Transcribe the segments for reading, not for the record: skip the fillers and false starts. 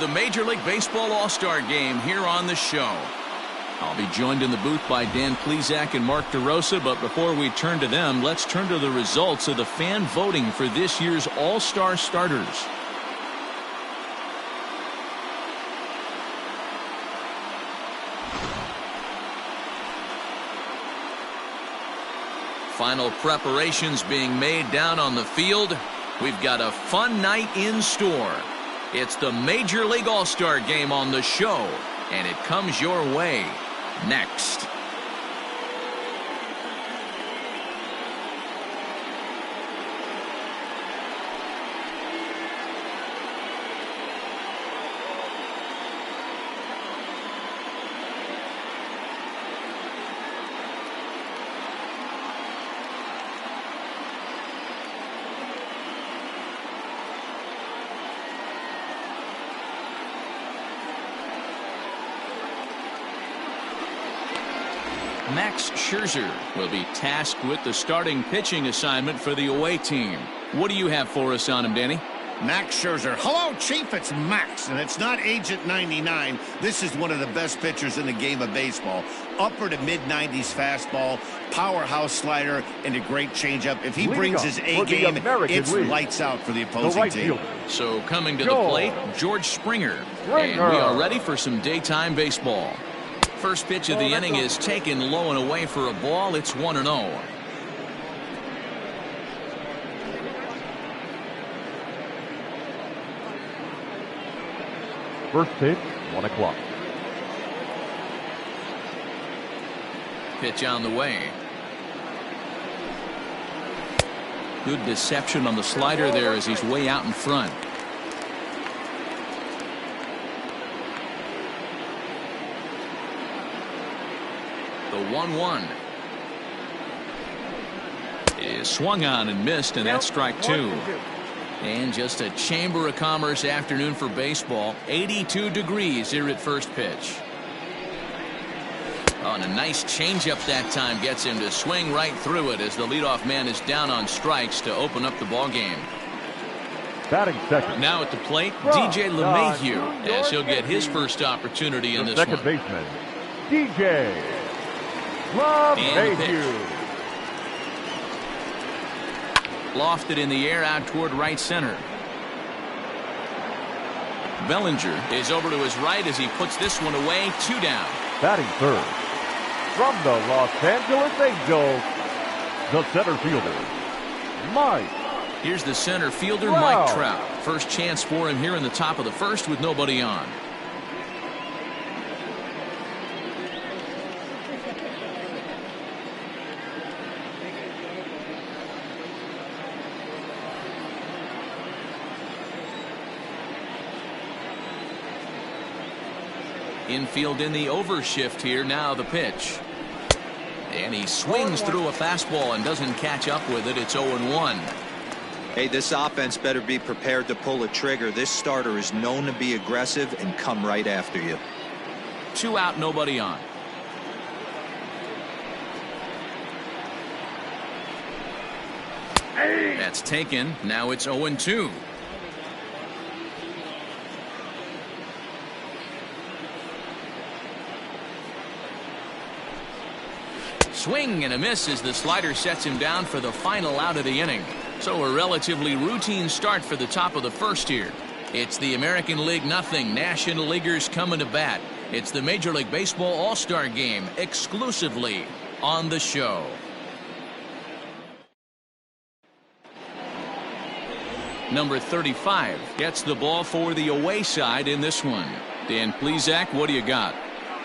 The Major League Baseball All-Star Game here on the show. I'll be joined in the booth by Dan Plesac and Mark DeRosa, but before we turn to them, let's turn to the results of the fan voting for this year's All-Star starters. Final preparations being made down on the field. We've got a fun night in store. It's the Major League All-Star Game on the show, and it comes your way next. Max Scherzer will be tasked with the starting pitching assignment for the away team. What do you have for us on him, Danny? Max Scherzer. Hello, Chief. It's Max, and it's not Agent 99. This is one of the best pitchers in the game of baseball. Upper to mid-90s fastball, powerhouse slider, and a great changeup. If he brings his A game, it's lights out for the opposing team. So coming to the plate, George Springer. And we are ready for some daytime baseball. First pitch of the inning is taken low and away for a ball. It's 1-0. First pitch, 1 o'clock. Pitch on the way. Good deception on the slider there as he's way out in front. The 1-1 is swung on and missed, and that's strike two. And just a Chamber of Commerce afternoon for baseball. 82 degrees here at first pitch. Oh, and a nice changeup that time gets him to swing right through it as the leadoff man is down on strikes to open up the ball game. Batting second. Now at the plate, DJ LeMahieu, as he'll get his first opportunity in this one. Second baseman, DJ LeMahieu. Lofted in the air out toward right center. Bellinger is over to his right as he puts this one away. 2 down. Batting third, from the Los Angeles Angels, the center fielder, Mike. Here's the center fielder, Mike Trout. First chance for him here in the top of the first with nobody on. Infield in the overshift here. Now the pitch. And he swings through a fastball and doesn't catch up with it. It's 0-1. Hey, this offense better be prepared to pull a trigger. This starter is known to be aggressive and come right after you. 2 out, nobody on. That's taken. Now it's 0-2. Swing and a miss as the slider sets him down for the final out of the inning. So a relatively routine start for the top of the first here. It's the American League nothing. National Leaguers coming to bat. It's the Major League Baseball All-Star Game exclusively on the show. Number 35 gets the ball for the away side in this one. Dan Plesac, what do you got?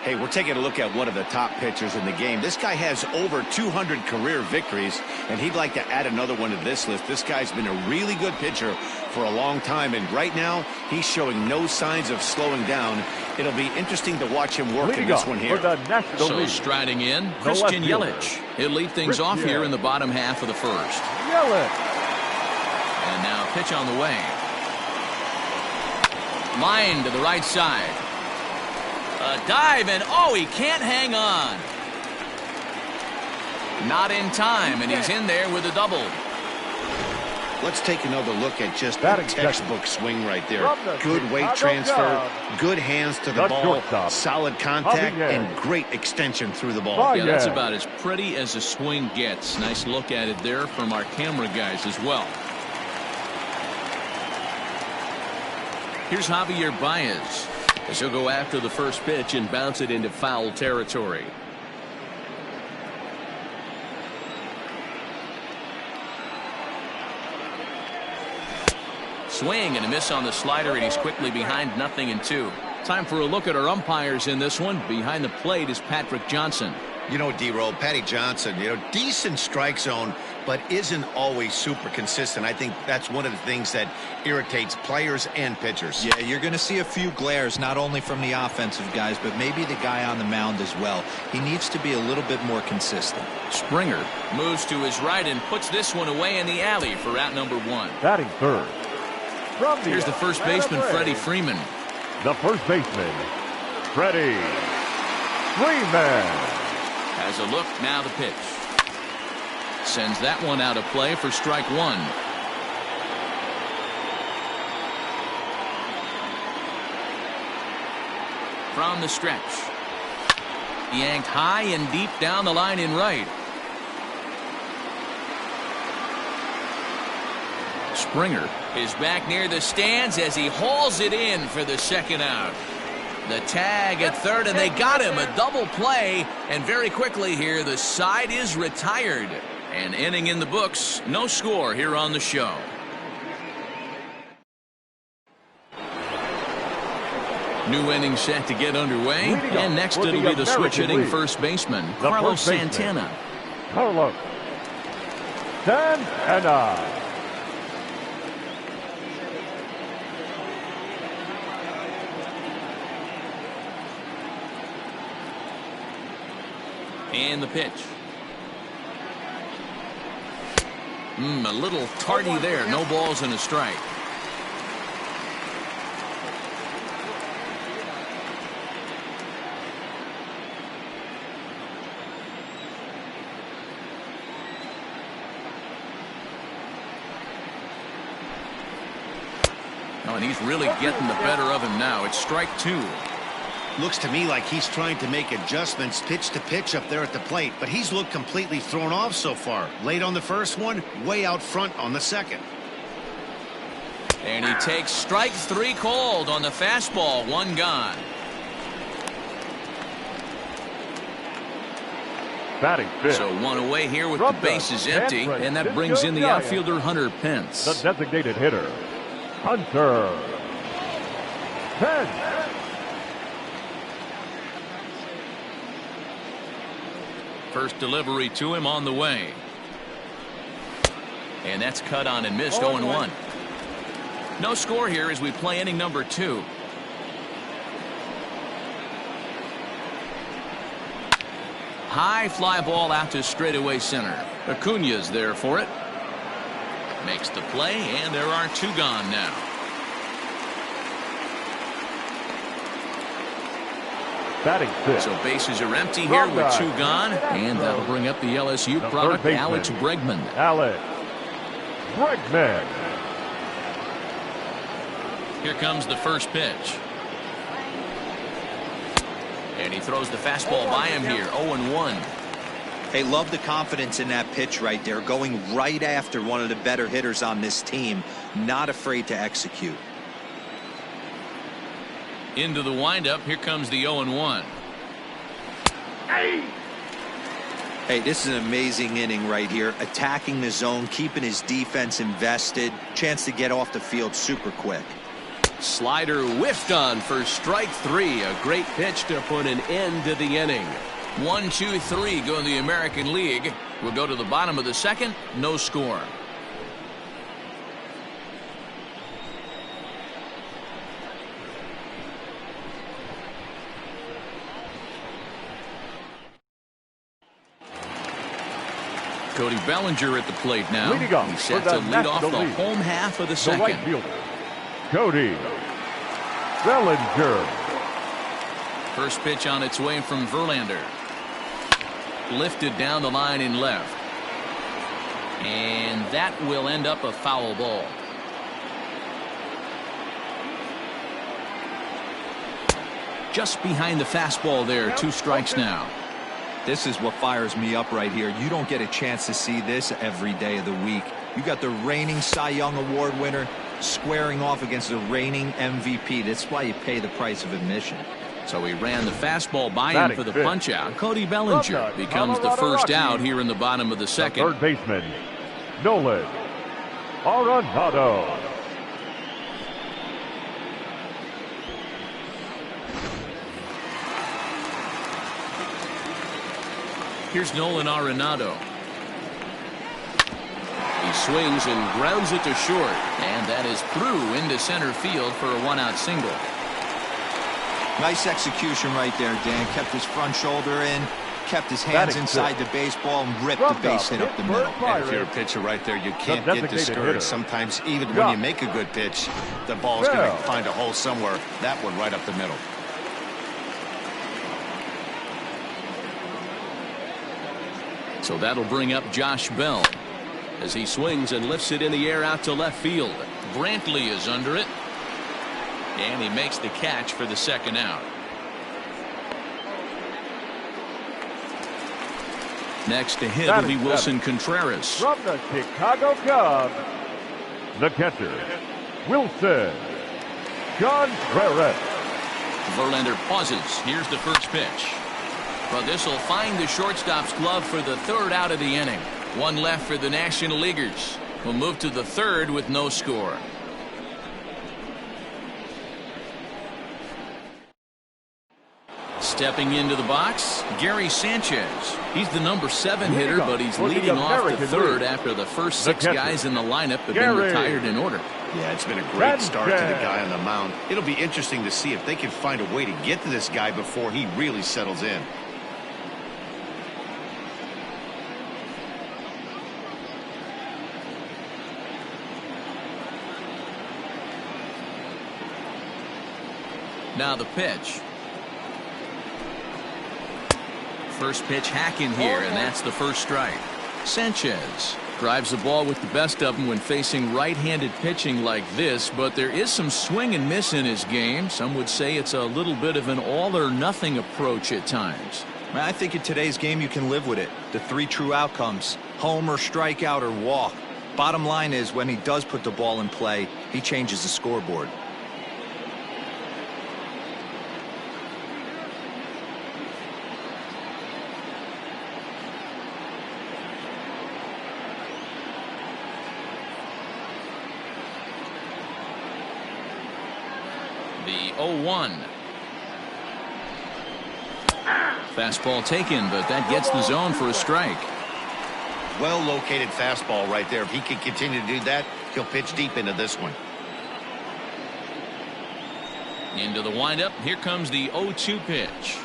Hey, we're taking a look at one of the top pitchers in the game. This guy has over 200 career victories, and he'd like to add another one to this list. This guy's been a really good pitcher for a long time, and right now he's showing no signs of slowing down. It'll be interesting to watch him work in this one here. So striding in, Christian Yelich. He'll lead things off here in the bottom half of the first. Yelich. And now pitch on the way. Line to the right side. A dive, and oh, he can't hang on. Not in time, and he's in there with a double. Let's take another look at just a Batting textbook swing right there. the Good weight Chicago transfer, Cubs. good hands to the The ball, shortstop, solid contact, Javier. and great extension through the ball. Oh, Yeah, that's yeah. about as pretty as a swing gets. Nice look at it there from our camera guys as well. Here's Javier Baez, as he'll go after the first pitch and bounce it into foul territory. Swing and a miss on the slider, and he's quickly behind 0-2. Time for a look at our umpires in this one. Behind the plate is Patrick Johnson. You know, D-Roll, Patty Johnson, decent strike zone, but isn't always super consistent. I think that's one of the things that irritates players and pitchers. Yeah, you're going to see a few glares, not only from the offensive guys, but maybe the guy on the mound as well. He needs to be a little bit more consistent. Springer moves to his right and puts this one away in the alley for out number 1. Batting third. Here's the first baseman, Freddie Freeman. The first baseman, Freddie Freeman. Has a look, now the pitch. Sends that one out of play for strike 1. From the stretch. Yanked high and deep down the line in right. Springer is back near the stands as he hauls it in for the second out. The tag at third, and they got him. A double play, and very quickly here, the side is retired. An inning in the books, no score here on the show. New inning set to get underway, and next it'll be the switch-hitting first baseman, Carlos Santana. Carlos Santana. And the pitch. A little tardy there. No balls and a strike. Oh, and he's really getting the better of him now. It's strike 2. Looks to me like he's trying to make adjustments pitch to pitch up there at the plate, but he's looked completely thrown off so far. Late on the first one, way out front on the second. And he takes strike 3 called on the fastball. 1 gone. Batting fifth. So 1 away here with the bases empty, and that brings in the outfielder Hunter Pence. The designated hitter, Hunter Pence. First delivery to him on the way. And that's cut on and missed. 0-1. No score here as we play inning number 2. High fly ball out to straightaway center. Acuna's there for it. Makes the play, and there are 2 gone now. Batting sixth. So bases are empty here with 2 gone, and that'll bring up the LSU product, Alex Bregman. Alex Bregman. Here comes the first pitch. And he throws the fastball by him here. 0-1. Hey, love the confidence in that pitch right there, going right after one of the better hitters on this team. Not afraid to execute. Into the windup. Here comes the 0-1. Hey, this is an amazing inning right here. Attacking the zone, keeping his defense invested. Chance to get off the field super quick. Slider whiffed on for strike 3. A great pitch to put an end to the inning. 1, 2, 3 go in the American League. We'll go to the bottom of the second. No score. Cody Bellinger at the plate now. He's set to lead off the home half of the second. The right fielder, Cody Bellinger. First pitch on its way from Verlander. Lifted down the line in left. And that will end up a foul ball. Just behind the fastball there. 2 strikes now. This is what fires me up right here. You don't get a chance to see this every day of the week. You got the reigning Cy Young Award winner squaring off against the reigning MVP. That's why you pay the price of admission. So he ran the fastball by him for the punch out. Cody Bellinger becomes the first out here in the bottom of the second. Third baseman, Nolan Arenado. Here's Nolan Arenado. He swings and grounds it to short. And that is through into center field for a 1-out single. Nice execution right there, Dan. Kept his front shoulder in, kept his hands inside the baseball, and ripped the base hit up the middle. And if you're a pitcher right there, you can't get discouraged. Sometimes even when you make a good pitch, the ball's going to find a hole somewhere. That one right up the middle. So that'll bring up Josh Bell as he swings and lifts it in the air out to left field. Brantley is under it. And he makes the catch for the second out. Next to hit will be Wilson Contreras. From the Chicago Cubs, the catcher, Wilson Contreras. Verlander pauses. Here's the first pitch. But this will find the shortstop's glove for the 3rd out of the inning. 1 left for the National Leaguers. We'll move to the 3rd with no score. Stepping into the box, Gary Sanchez. He's the number 7 hitter, but he's leading off the 3rd after the first 6 guys in the lineup have been retired in order. Yeah, it's been a great start to the guy on the mound. It'll be interesting to see if they can find a way to get to this guy before he really settles in. Now the pitch. First pitch hack in here, and that's the first strike. Sanchez drives the ball with the best of them when facing right-handed pitching like this, but there is some swing and miss in his game. Some would say it's a little bit of an all-or-nothing approach at times. I think in today's game you can live with it. The 3 true outcomes: homer, strikeout, or walk. Bottom line is, when he does put the ball in play, he changes the scoreboard. The 0-1. Fastball taken, but that gets the zone for a strike. Well located fastball right there. If he can continue to do that, he'll pitch deep into this one. Into the windup. Here comes the 0-2 pitch.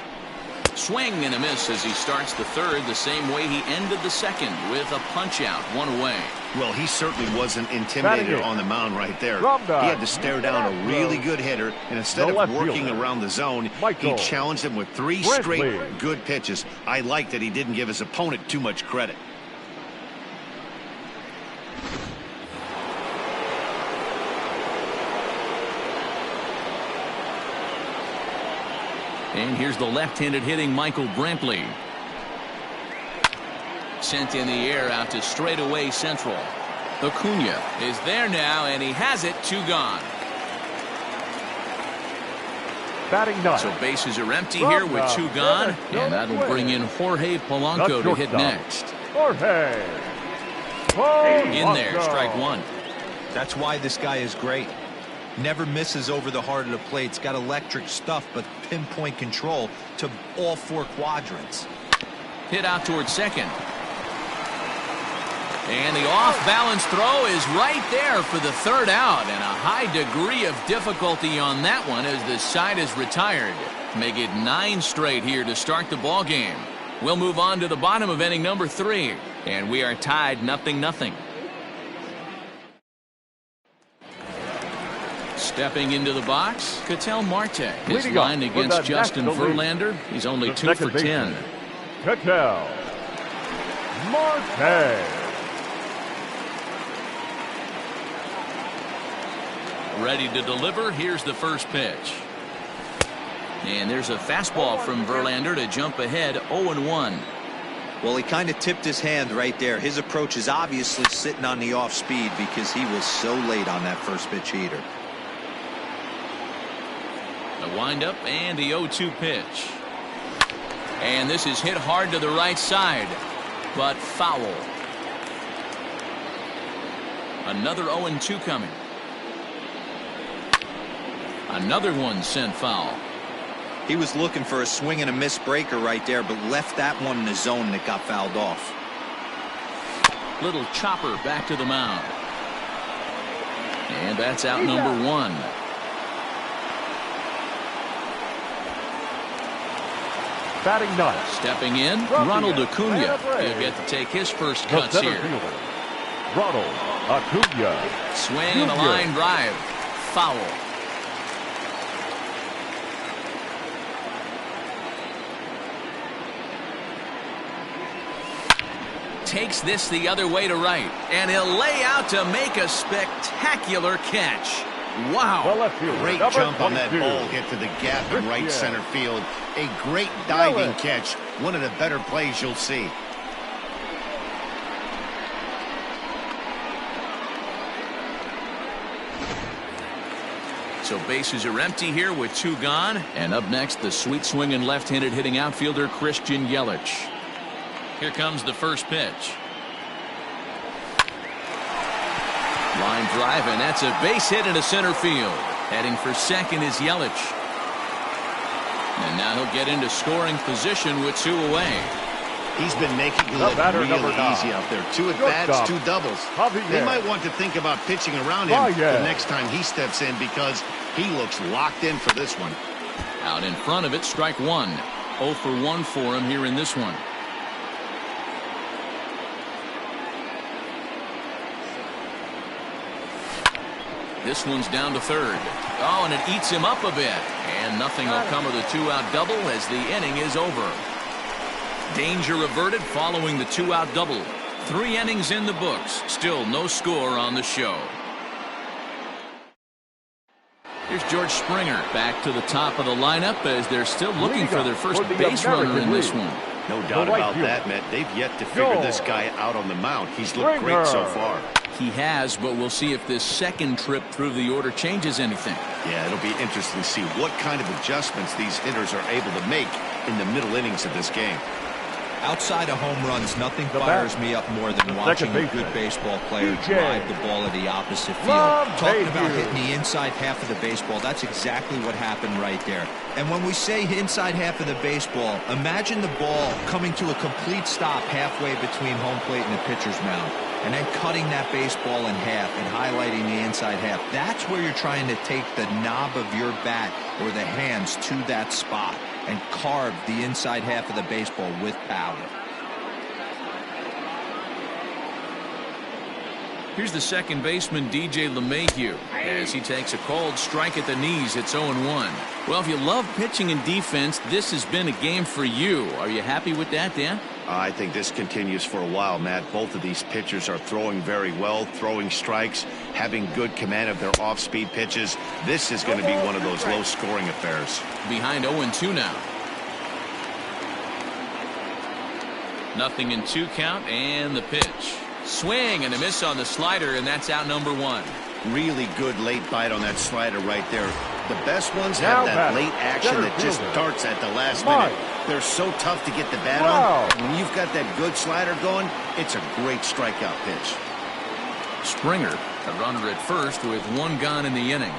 Swing and a miss as he starts the 3rd the same way he ended the 2nd, with a punch out, 1 away. Well, he certainly wasn't intimidated on the mound right there. He had to stare down a really good hitter, and instead of working around the zone, he challenged him with 3 straight good pitches. I like that he didn't give his opponent too much credit. And here's the left-handed hitting Michael Brantley. Sent in the air out to straightaway central. Acuna is there now, and he has it. 2 gone. Batting 9. So bases are empty here with 2 gone, and that'll bring in Jorge Polanco to hit next. Jorge in there, strike 1. That's why this guy is great. Never misses over the heart of the plate. It's got electric stuff, but pinpoint control to all 4 quadrants. Hit out towards second. And the off-balance throw is right there for the 3rd out, and a high degree of difficulty on that one as the side is retired. Make it 9 straight here to start the ball game. We'll move on to the bottom of inning number 3, and we are tied 0-0. Stepping into the box, Ketel Marte. His line against Justin Verlander. He's only 2 for 10. Ketel Marte. Ready to deliver. Here's the first pitch. And there's a fastball from Verlander to jump ahead 0-1. Well, he kind of tipped his hand right there. His approach is obviously sitting on the off speed because he was so late on that first pitch heater. The windup and the 0-2 pitch. And this is hit hard to the right side, but foul. Another 0-2 coming. Another one sent foul. He was looking for a swing and a miss breaker right there, but left that one in the zone that got fouled off. Little chopper back to the mound. And that's out number 1. Batting ninth. Stepping in, Ronald Acuna. He'll get to take his first cuts here. Ronald Acuna. Swing and a line drive. Foul. Takes this the other way to right, and he'll lay out to make a spectacular catch. Wow. Great jump on that ball, hit to the gap in right center field. A great diving catch. One of the better plays you'll see. So bases are empty here with 2 gone. And up next, the sweet swinging left-handed hitting outfielder Christian Yelich. Here comes the first pitch. Line drive, and that's a base hit into center field. Heading for second is Yelich. And now he'll get into scoring position with 2 away. He's been making it look really easy out there. 2 at-bats, 2 doubles. They might want to think about pitching around him the next time he steps in because he looks locked in for this one. Out in front of it, strike 1. 0 for 1 for him here in this one. This one's down to third. Oh, and it eats him up a bit. And nothing will come of the 2-out double as the inning is over. Danger averted following the 2-out double. 3 innings in the books. Still no score on the show. Here's George Springer back to the top of the lineup as they're still looking for their first base runner in this one. No doubt about that, Matt. They've yet to figure this guy out on the mound. He's looked great so far. He has, but we'll see if this second trip through the order changes anything. Yeah, it'll be interesting to see what kind of adjustments these hitters are able to make in the middle innings of this game. Outside of home runs, nothing fires me up more than watching a good baseball player drive the ball at the opposite field. Talking about hitting the inside half of the baseball, that's exactly what happened right there. And when we say inside half of the baseball, imagine the ball coming to a complete stop halfway between home plate and the pitcher's mound, and then cutting that baseball in half and highlighting the inside half. That's where you're trying to take the knob of your bat or the hands to that spot and carve the inside half of the baseball with power. Here's the second baseman, DJ LeMahieu, as he takes a called strike at the knees. It's 0-1. Well, if you love pitching and defense, this has been a game for you. Are you happy with that, Dan? I think this continues for a while, Matt. Both of these pitchers are throwing very well, throwing strikes, having good command of their off-speed pitches. This is going to be one of those low-scoring affairs. Behind 0-2 now. Nothing in 2 count, and the pitch. Swing and a miss on the slider, and that's out number 1. Really good late bite on that slider right there. The best ones have that late action that just darts at the last minute. They're so tough to get the bat on. When you've got that good slider going, it's a great strikeout pitch. Springer, a runner at first with 1 gone in the inning.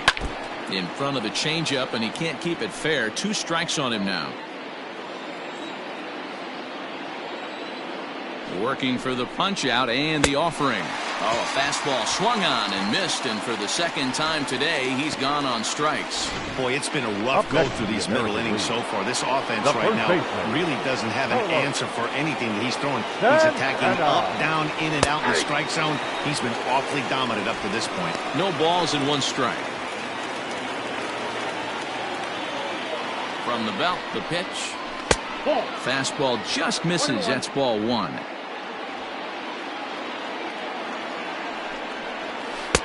In front of the changeup, and he can't keep it fair. 2 strikes on him now. Working for the punch out and the offering. Oh, a fastball swung on and missed, and for the second time today, he's gone on strikes. Boy, it's been a rough go through these middle innings so far. This offense right now really doesn't have an answer for anything that he's throwing. He's attacking up, down, in and out in the strike zone. He's been awfully dominant up to this point. No balls and 1 strike. From the belt, the pitch. Fastball just misses. That's ball 1.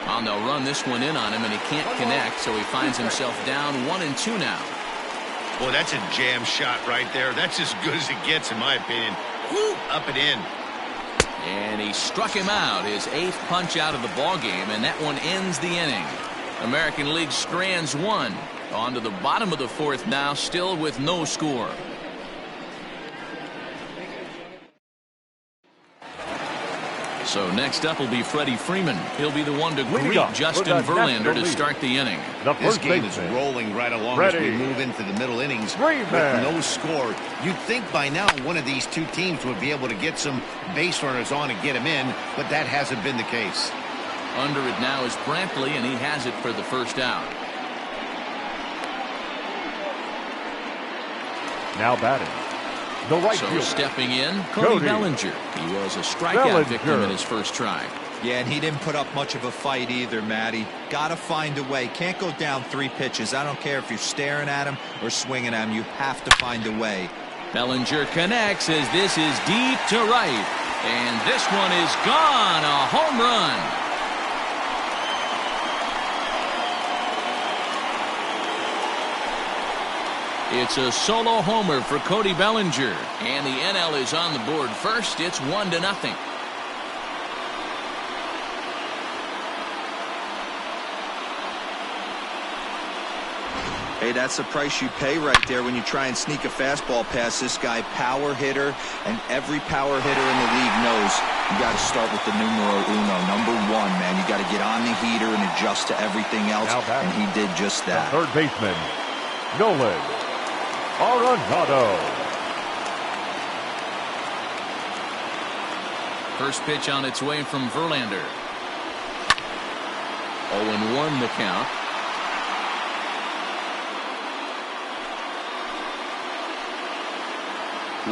And they'll run this one in on him, and he can't connect, so he finds himself down 1-2 now. Boy, that's a jam shot right there. That's as good as it gets, in my opinion. Woo, up and in. And he struck him out, his 8th punch out of the ball game, and that one ends the inning. American League strands one. On to the bottom of the 4th now, still with no score. So next up will be Freddie Freeman. He'll be the one to greet Justin Verlander to start the inning. This game is rolling right along as we move into the middle innings with no score. You'd think by now one of these two teams would be able to get some base runners on and get him in, but that hasn't been the case. Under it now is Brantley, and he has it for the first out. Now batting. The right so fielder. Stepping in, Cody Bellinger. He was a strikeout victim in his first try. Yeah, and he didn't put up much of a fight either, Matty. Got to find a way. Can't go down 3 pitches. I don't care if you're staring at him or swinging at him. You have to find a way. Bellinger connects as this is deep to right. And this one is gone. A home run. It's a solo homer for Cody Bellinger, and the NL is on the board first. It's 1-0. Hey, that's the price you pay right there when you try and sneak a fastball past this guy. Power hitter, and every power hitter in the league knows you got to start with the numero uno, number 1, man. You got to get on the heater and adjust to everything else, and he did just that. The third baseman, Nolan Arenado. First pitch on its way from Verlander. 0-1 the count.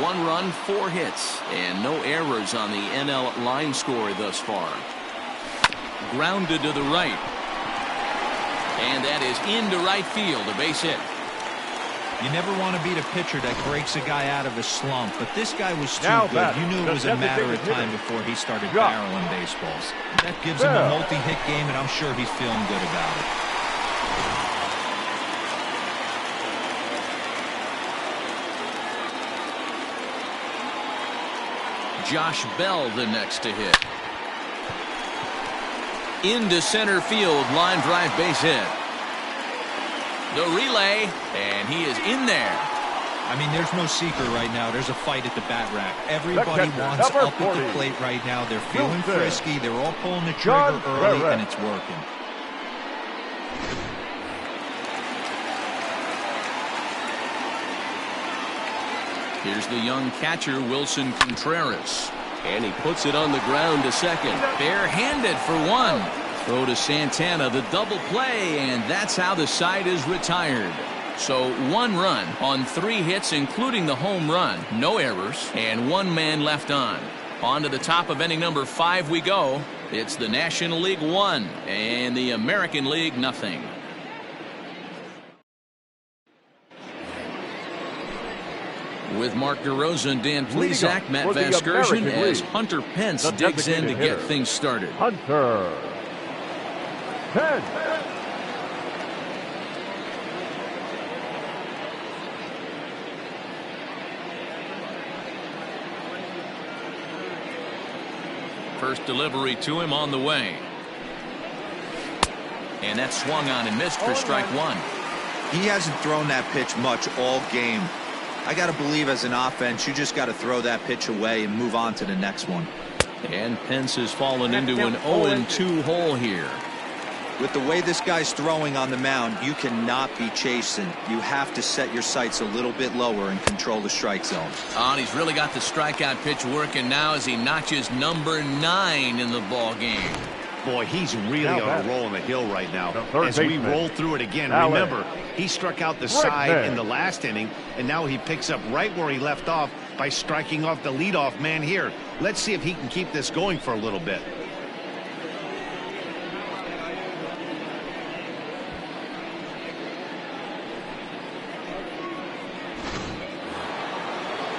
One run, 4 hits, and no errors on the NL line score thus far. Grounded to the right. And that is into right field, a base hit. You never want to beat a pitcher that breaks a guy out of a slump, but this guy was too good. You knew it was a matter of time before he started barreling baseballs. That gives him a multi-hit game, and I'm sure he's feeling good about it. Josh Bell the next to hit. Into center field, line drive base hit. The relay, and he is in there. I mean, there's no secret right now. There's a fight at the bat rack. Everybody wants up at the plate right now. They're feeling frisky. They're all pulling the trigger early, and it's working. Here's the young catcher, Wilson Contreras. And he puts it on the ground to second. Barehanded for 1. Throw to Santana, the double play, and that's how the side is retired. So 1 run on 3 hits, including the home run. No errors, and 1 man left on. On to the top of inning number 5 we go. It's the National League 1 and the American League 0. With Mark DeRosa and Dan Plesac, Matt Vasgersian as Hunter Pence digs in to get things started. Hunter Pence. First delivery to him on the way. And that swung on and missed for strike 1. He hasn't thrown that pitch much all game. I got to believe as an offense, you just got to throw that pitch away and move on to the next one. And Pence has fallen into an 0-2 hole here. With the way this guy's throwing on the mound, you cannot be chasing. You have to set your sights a little bit lower and control the strike zone. Oh, and he's really got the strikeout pitch working now as he notches number 9 in the ball game. Boy, he's really on a roll on the hill right now. As we roll through it again, remember, he struck out the side in the last inning, and now he picks up right where he left off by striking off the leadoff man here. Let's see if he can keep this going for a little bit.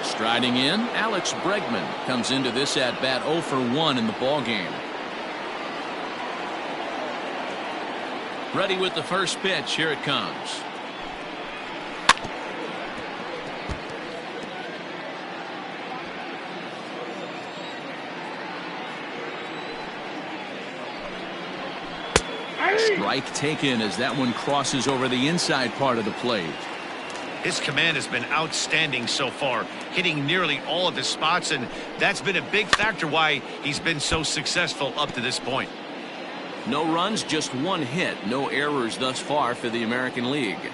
Striding in, Alex Bregman comes into this at bat 0 for 1 in the ball game. Ready with the first pitch. Here it comes. Strike taken as that one crosses over the inside part of the plate. His command has been outstanding so far, hitting nearly all of his spots, and that's been a big factor why he's been so successful up to this point. No runs, just one hit. No errors thus far for the American League.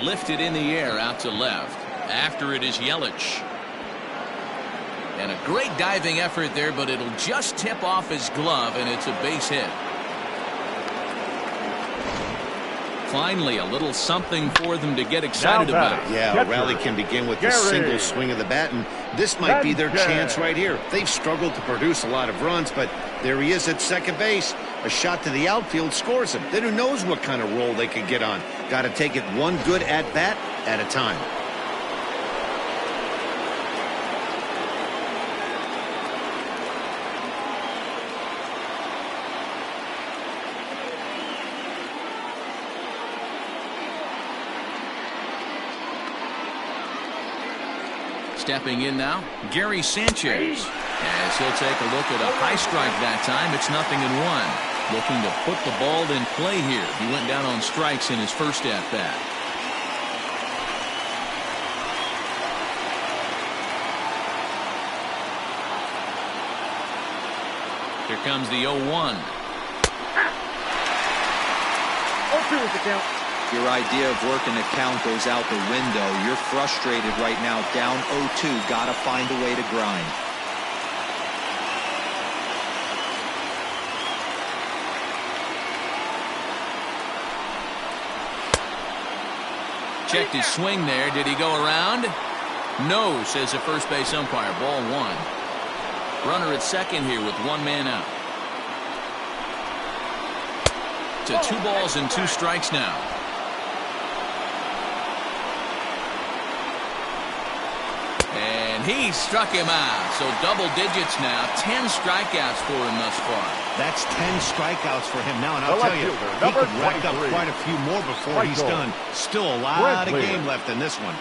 Lifted in the air out to left. After it is Yelich. And a great diving effort there, but it'll just tip off his glove, and it's a base hit. Finally, a little something for them to get excited about. Yeah, a rally can begin with a single swing of the bat, and this might be their chance right here. They've struggled to produce a lot of runs, but there he is at second base. A shot to the outfield scores him. Then who knows what kind of roll they could get on. Got to take it one good at-bat at a time. Stepping in now, Gary Sanchez. As he'll take a look at a high strike that time. It's 0-1. Looking to put the ball in play here. He went down on strikes in his first at-bat. Here comes the 0-1. 0-2 is the count. Your idea of working the count goes out the window. You're frustrated right now, down 0-2. Got to find a way to grind. Checked his swing there. Did he go around? No, says the first base umpire. Ball one. Runner at second here with one man out. To 2 balls and 2 strikes now. And he struck him out. So double digits now. 10 strikeouts for him thus far. That's 10 strikeouts for him now, and I'll tell you, he could rack up quite a few more before he's done. Still a lot of game left in this one.